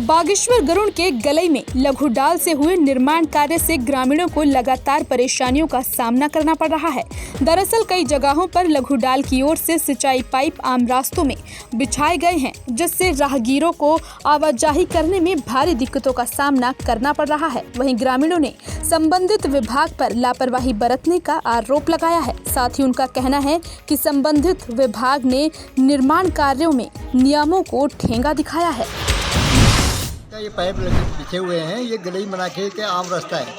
बागेश्वर गरुड़ के गलई में लघु डाल से हुए निर्माण कार्य से ग्रामीणों को लगातार परेशानियों का सामना करना पड़ रहा है। दरअसल कई जगहों पर लघु डाल की ओर से सिंचाई पाइप आम रास्तों में बिछाए गए हैं, जिससे राहगीरों को आवाजाही करने में भारी दिक्कतों का सामना करना पड़ रहा है। वहीं ग्रामीणों ने संबंधित विभाग पर लापरवाही बरतने का आरोप लगाया है। साथ ही उनका कहना है कि संबंधित विभाग ने निर्माण कार्यों में नियमों को ठेंगा दिखाया है। ये पाइप बिछे हुए हैं, ये गलई बना के आम रास्ता है।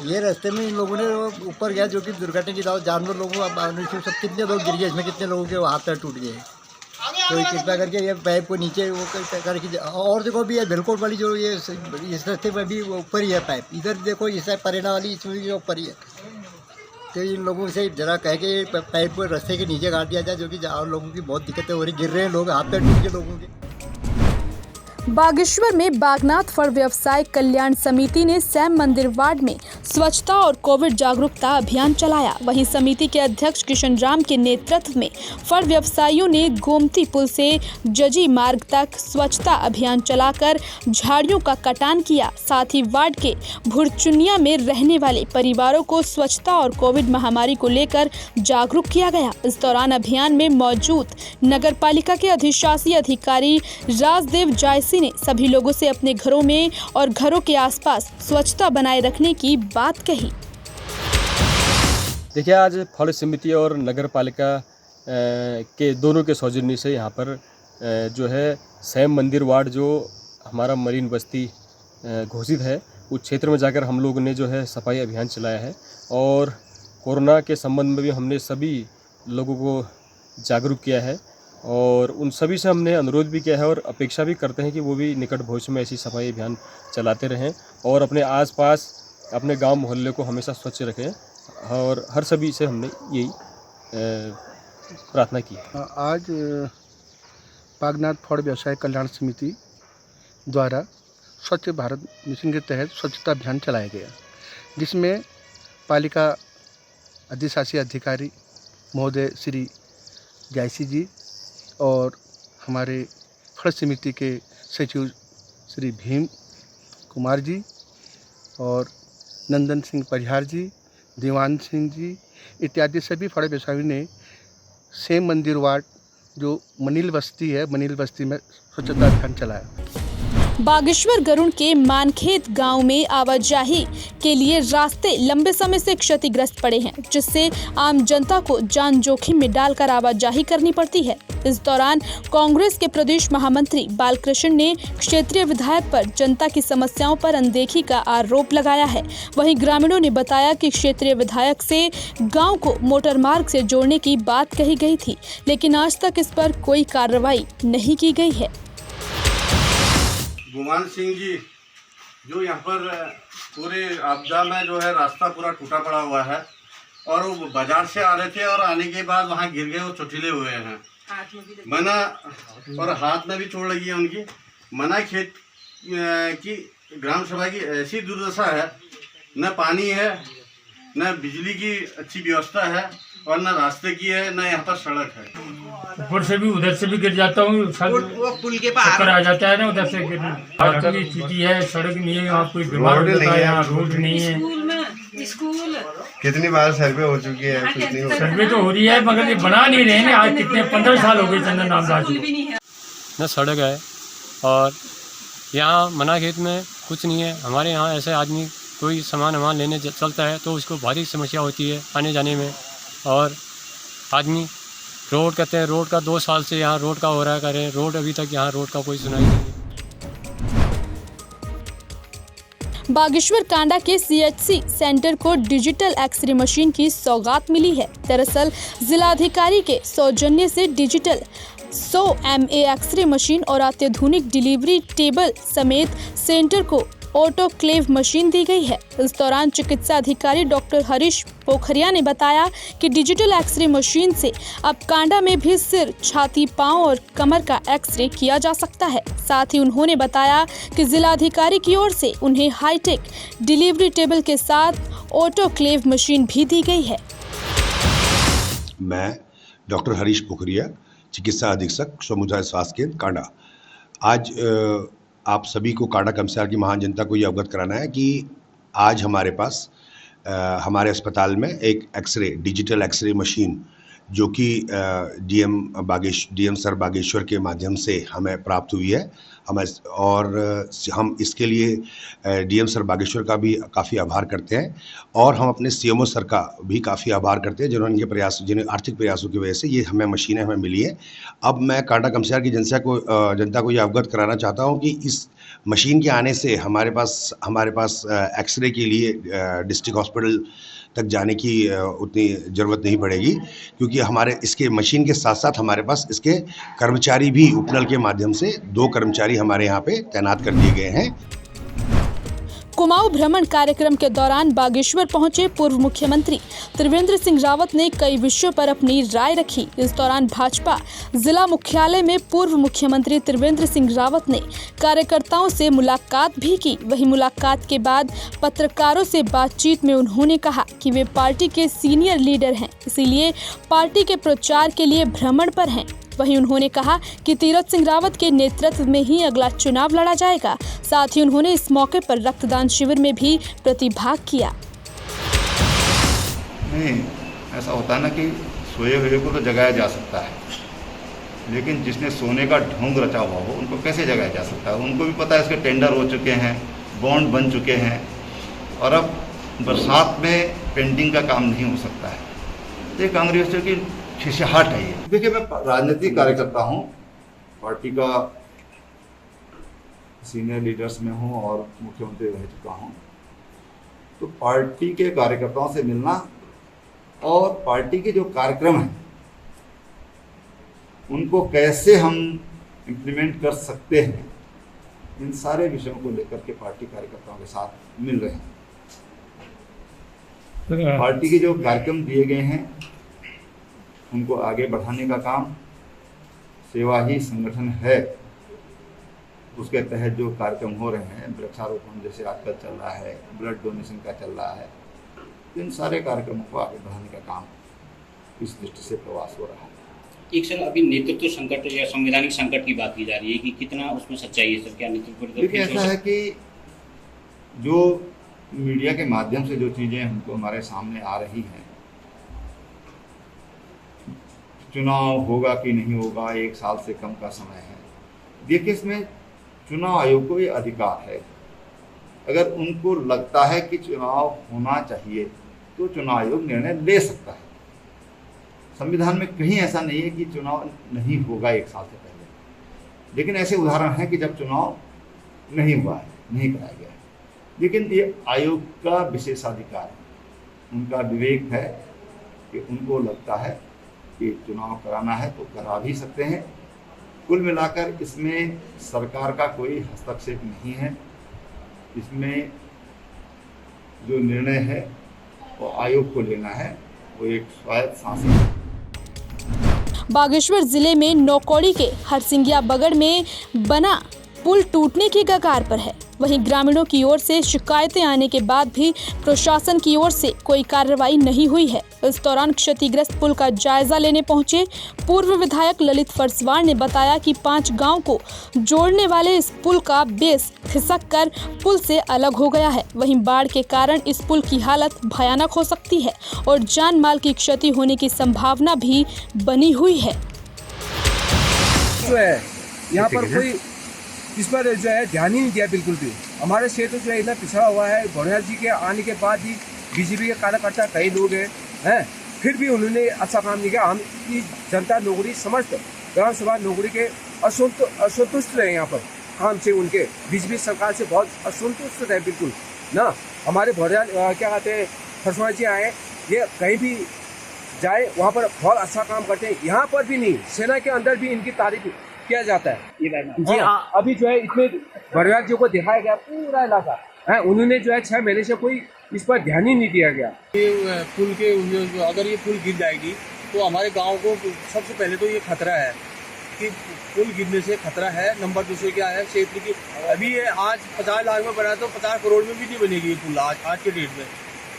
ये रास्ते में इन लोगों ने ऊपर गया, जो कि दुर्घटना की जानवर लोगों सब कितने लोग गिर गए, इसमें कितने लोगों के हाथ पैर टूट गए। तो कृपया करके ये पाइप को नीचे वो करके, और देखो भी ये बिल्कुल वाली जो ये इस रास्ते में भी ऊपर ही है पाइप, इधर देखो इस परेना वाली इसमें भी ऊपर ही है। तो इन लोगों से जरा कह के पाइप को रास्ते के नीचे काट दिया जाए, जो कि और लोगों की बहुत दिक्कतें हो रही, गिर रहे हैं लोग, हाथ पैर टूट गए लोगों के। बागेश्वर में बागनाथ फल व्यवसाय कल्याण समिति ने सैम मंदिर वार्ड में स्वच्छता और कोविड जागरूकता अभियान चलाया। वहीं समिति के अध्यक्ष किशन राम के नेतृत्व में फल व्यवसायियों ने गोमती पुल से जजी मार्ग तक स्वच्छता अभियान चलाकर झाड़ियों का कटान किया। साथ ही वार्ड के भुरचुनिया में रहने वाले परिवारों को स्वच्छता और कोविड महामारी को लेकर जागरूक किया गया। इस दौरान अभियान में मौजूद नगर पालिका के अधिशासी अधिकारी राजदेव जायसी ने सभी लोगों से अपने घरों में और घरों के आसपास स्वच्छता बनाए रखने की बात कही। देखिए, आज फल समिति और नगर पालिका के दोनों के सौजन्य से यहाँ पर जो है सैम मंदिर वार्ड, जो हमारा मरीन बस्ती घोषित है, उस क्षेत्र में जाकर हम लोगों ने जो है सफाई अभियान चलाया है। और कोरोना के संबंध में भी हमने सभी लोगों को जागरूक किया है और उन सभी से हमने अनुरोध भी किया है और अपेक्षा भी करते हैं कि वो भी निकट भविष्य में ऐसी सफाई अभियान चलाते रहें और अपने आसपास अपने गांव मोहल्ले को हमेशा स्वच्छ रखें। और हर सभी से हमने यही प्रार्थना की है। आज बागनाथ फल व्यवसाय कल्याण समिति द्वारा स्वच्छ भारत मिशन के तहत स्वच्छता अभियान चलाया गया, जिसमें पालिका अधिशासी अधिकारी महोदय श्री जायसी जी और हमारे फल समिति के सचिव श्री भीम कुमार जी और नंदन सिंह परिहार जी, दीवान सिंह जी इत्यादि सभी फल व्यवसायियों ने सैम मंदिर वार्ड जो मनील बस्ती है, मनील बस्ती में स्वच्छता अभियान चलाया। बागेश्वर गरुड़ के मानखेत गांव में आवाजाही के लिए रास्ते लंबे समय से क्षतिग्रस्त पड़े हैं, जिससे आम जनता को जान जोखिम में डालकर आवाजाही करनी पड़ती है। इस दौरान कांग्रेस के प्रदेश महामंत्री बालकृष्ण ने क्षेत्रीय विधायक पर जनता की समस्याओं पर अनदेखी का आरोप लगाया है। वहीं ग्रामीणों ने बताया कि क्षेत्रीय विधायक से गाँव को मोटर मार्ग से जोड़ने की बात कही गई थी, लेकिन आज तक इस पर कोई कार्रवाई नहीं की गई है। गुमान सिंह जी, जो यहाँ पर पूरे आपदा में जो है रास्ता पूरा टूटा पड़ा हुआ है और वो बाजार से आ रहे थे और आने के बाद वहाँ गिर गए, वो चोटिले हुए हैं। मना और हाथ में भी चोट लगी है उनकी। मना खेत की ग्राम सभा की ऐसी दुर्दशा है, न पानी है, न बिजली की अच्छी व्यवस्था है और न रास्ते की है, न यहाँ पर सड़क है। ऊपर से भी उधर से भी गिर जाता हूँ, पुल के पास आ जाता है ना, उधर से गिर की स्थिति है। सड़क नहीं है, यहाँ कोई बीमार होता है, यहाँ रोड नहीं है। स्कूल कितनी बार सर्वे हो चुकी है? सर्वे तो हो रही है मगर ये बना नहीं रहे हैं। आज कितने 15 साल हो गए चंदन नामदास को। न सड़क है और यहाँ मना खेत में कुछ नहीं है। हमारे यहाँ ऐसे आदमी कोई सामान लेने चलता है तो उसको भारी समस्या होती है आने जाने में। और आदमी रोड कहते हैं, रोड का 2 साल से यहाँ रोड का हो रहा करें, रोड अभी तक यहाँ रोड का कोई सुनाई नहीं। बागेश्वर कांडा के सीएचसी सेंटर को डिजिटल एक्सरे मशीन की सौगात मिली है। दरअसल जिलाधिकारी के सौजन्य से डिजिटल 100 MA एक्सरे मशीन और अत्याधुनिक डिलीवरी टेबल समेत सेंटर को ऑटोक्लेव मशीन दी गई है। इस दौरान चिकित्सा अधिकारी डॉक्टर हरीश पोखरिया ने बताया कि डिजिटल एक्सरे मशीन से अब कांडा में भी सिर, छाती, पांव और कमर का एक्सरे किया जा सकता है। साथ ही उन्होंने बताया कि जिलाधिकारी की ओर से उन्हें हाईटेक डिलीवरी टेबल के साथ ऑटोक्लेव मशीन भी दी गई है। मैं डॉक्टर हरीश पोखरिया, चिकित्सा अधीक्षक समुदाय स्वास्थ्य केंद्र कांडा। आज आप सभी को कांडा कमस्यार की महान जनता को ये अवगत कराना है कि आज हमारे पास हमारे अस्पताल में एक एक्सरे डिजिटल एक्सरे मशीन जो कि डीएम सर बागेश्वर के माध्यम से हमें प्राप्त हुई है। हम इसके लिए डीएम सर बागेश्वर का भी काफ़ी आभार करते हैं और हम अपने सीएमओ सर का भी काफ़ी आभार करते हैं जिन्हें आर्थिक प्रयासों की वजह से ये मशीनें हमें मिली है। अब मैं कांडा कमस्यार की जनता को ये अवगत कराना चाहता हूँ कि इस मशीन के आने से हमारे पास एक्सरे के लिए डिस्ट्रिक्ट हॉस्पिटल तक जाने की उतनी ज़रूरत नहीं पड़ेगी, क्योंकि हमारे इसके मशीन के साथ साथ हमारे पास इसके कर्मचारी भी उपनल के माध्यम से 2 कर्मचारी हमारे यहाँ पे तैनात कर दिए गए हैं। कुमाऊं भ्रमण कार्यक्रम के दौरान बागेश्वर पहुंचे पूर्व मुख्यमंत्री त्रिवेंद्र सिंह रावत ने कई विषयों पर अपनी राय रखी। इस दौरान भाजपा जिला मुख्यालय में पूर्व मुख्यमंत्री त्रिवेंद्र सिंह रावत ने कार्यकर्ताओं से मुलाकात भी की। वहीं मुलाकात के बाद पत्रकारों से बातचीत में उन्होंने कहा कि वे पार्टी के सीनियर लीडर हैं, इसीलिए पार्टी के प्रचार के लिए भ्रमण पर हैं। वहीं उन्होंने कहा कि तीरथ सिंह रावत के नेतृत्व में ही अगला चुनाव लड़ा जाएगा। साथ ही उन्होंने इस मौके पर रक्तदान शिविर में भी प्रतिभाग किया। नहीं, ऐसा होता है ना कि सोए हुए को तो जगाया जा सकता है, लेकिन जिसने सोने का ढोंग रचा हुआ हो उनको कैसे जगाया जा सकता है। उनको भी पता है इसके टेंडर हो चुके हैं, बॉन्ड बन चुके हैं और अब बरसात में पेंटिंग का काम नहीं हो सकता है। ये कांग्रेसियों की खिसियाहट है। ये देखिए, मैं राजनीतिक कार्यकर्ता हूँ, पार्टी का सीनियर लीडर्स में हूँ और मुख्यमंत्री रह चुका हूँ। तो पार्टी के कार्यकर्ताओं से मिलना और पार्टी के जो कार्यक्रम हैं उनको कैसे हम इम्प्लीमेंट कर सकते हैं, इन सारे विषयों को लेकर के पार्टी कार्यकर्ताओं के साथ मिल रहे हैं। पार्टी के जो कार्यक्रम दिए गए हैं उनको आगे बढ़ाने का काम सेवा ही संगठन है, उसके तहत जो कार्यक्रम हो रहे हैं, वृक्षारोपण जैसे आजकल चल रहा है, ब्लड डोनेशन का चल रहा है, इन सारे कार्यक्रमों को आगे बढ़ाने का काम इस दृष्टि से प्रयास हो रहा है। एक सर, अभी नेतृत्व संकट या संवैधानिक संकट की बात की जा रही है कि कितना उसमें सच्चाई है सर? क्या नेतृत्व? देखिए, ऐसा है कि जो मीडिया के माध्यम से जो चीज़ें हमको हमारे सामने आ रही हैं, चुनाव होगा कि नहीं होगा, 1 साल से कम का समय है। देखिए, इसमें चुनाव आयोग को ये अधिकार है, अगर उनको लगता है कि चुनाव होना चाहिए तो चुनाव आयोग निर्णय ले सकता है। संविधान में कहीं ऐसा नहीं है कि चुनाव नहीं होगा 1 साल से पहले, लेकिन ऐसे उदाहरण हैं कि जब चुनाव नहीं हुआ है, नहीं कराया गया है। लेकिन ये आयोग का विशेषाधिकार है, उनका विवेक है कि उनको लगता है कि चुनाव कराना है तो करा भी सकते हैं। कुल मिलाकर इसमें सरकार का कोई हस्तक्षेप नहीं है। इसमें जो निर्णय है वो आयोग को लेना है, वो एक स्वायत्त शासन है। बागेश्वर जिले में नौकौड़ी के हरसिंगिया बगड़ में बना पुल टूटने की कगार पर है। वहीं ग्रामीणों की ओर से शिकायतें आने के बाद भी प्रशासन की ओर से कोई कार्रवाई नहीं हुई है। इस दौरान क्षतिग्रस्त पुल का जायजा लेने पहुंचे पूर्व विधायक ललित फरसवार ने बताया कि 5 गांव को जोड़ने वाले इस पुल का बेस खिसक पुल से अलग हो गया है। वहीं बाढ़ के कारण इस पुल की हालत भयानक हो सकती है और जान माल की क्षति होने की संभावना भी बनी हुई है। यहाँ पर कोई इस पर जो है ध्यान ही नहीं दिया बिल्कुल भी। हमारे क्षेत्र जो है इतना पिछड़ा हुआ है। भोनिया जी के आने के बाद ही बीजेपी के कार्यकर्ता कई लोग हैं, फिर भी उन्होंने अच्छा काम नहीं किया। हम की जनता नौकरी समस्त ग्राम सभा नौकरी के असंतुष्ट रहे। यहाँ पर काम से उनके बीजेपी सरकार से बहुत असंतुष्ट रहे बिल्कुल ना। हमारे भोनिया क्या कहते हैं फरसवार जी आए, ये कहीं भी जाए वहाँ पर बहुत अच्छा काम करते हैं। यहाँ पर भी नहीं, सेना के अंदर भी इनकी तारीफ किया जाता है जी। हाँ, अभी जो है इसमें बरवाल जी को दिखाया गया पूरा इलाका है, उन्होंने जो है 6 महीने से कोई इस पर ध्यान ही नहीं दिया गया। ये पुल के अगर ये पुल गिर जाएगी तो हमारे गांव को सबसे पहले तो ये खतरा है कि पुल गिरने से खतरा है। नंबर दूसरे क्या है, क्षेत्र की अभी ये आज 50 लाख में बना तो 50 करोड़ में भी नहीं बनेगी ये पुल आज के डेट में,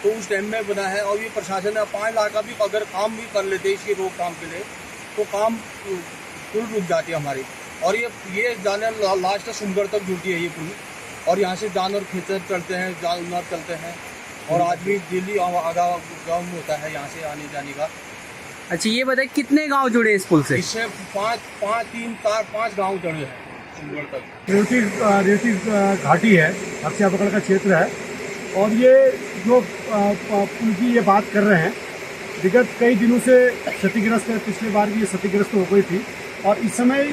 तो उस टाइम में बना है। और ये प्रशासन 5 लाख का भी अगर काम भी कर लेते इसकी रोकथाम के लिए तो काम पुल रुक जाती है हमारी। और ये जाने लास्ट सुनगढ़ तक जुड़ती है ये पुल, और यहाँ से जानवर खेतर चलते हैं, जानवर चलते हैं, और आज भी डेली आवागमन होता है यहाँ से आने जाने का। अच्छा ये बताइए कितने गांव जुड़े इस पुल से? इससे 5 गांव जुड़े हैं सुनगढ़ तक। रेवती घाटी है, हथिया पकड़ का क्षेत्र है, और ये जो पुल की ये बात कर रहे हैं, विगत कई दिनों से क्षतिग्रस्त है। पिछले बार भी ये क्षतिग्रस्त हो गई थी, और इस समय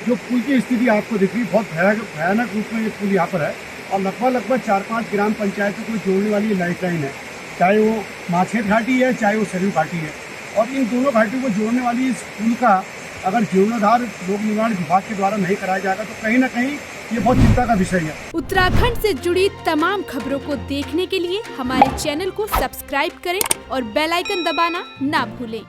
जो पुल की स्थिति आपको दिख रही, बहुत भयानक रूप में ये पुल यहाँ पर है, और लगभग 4-5 ग्राम पंचायतों को जोड़ने वाली ये लाइफ लाइन है, चाहे वो माछेर घाटी है, चाहे वो सरयू घाटी है। और इन दोनों घाटियों को जोड़ने वाली इस पुल का अगर जीर्णोद्धार लोक निर्माण विभाग के द्वारा नहीं कराया जाएगा तो कहीं ना कहीं ये बहुत चिंता का विषय है। उत्तराखंड से जुड़ी तमाम खबरों को देखने के लिए हमारे चैनल को सब्सक्राइब करें और बेल आइकन दबाना ना भूलें।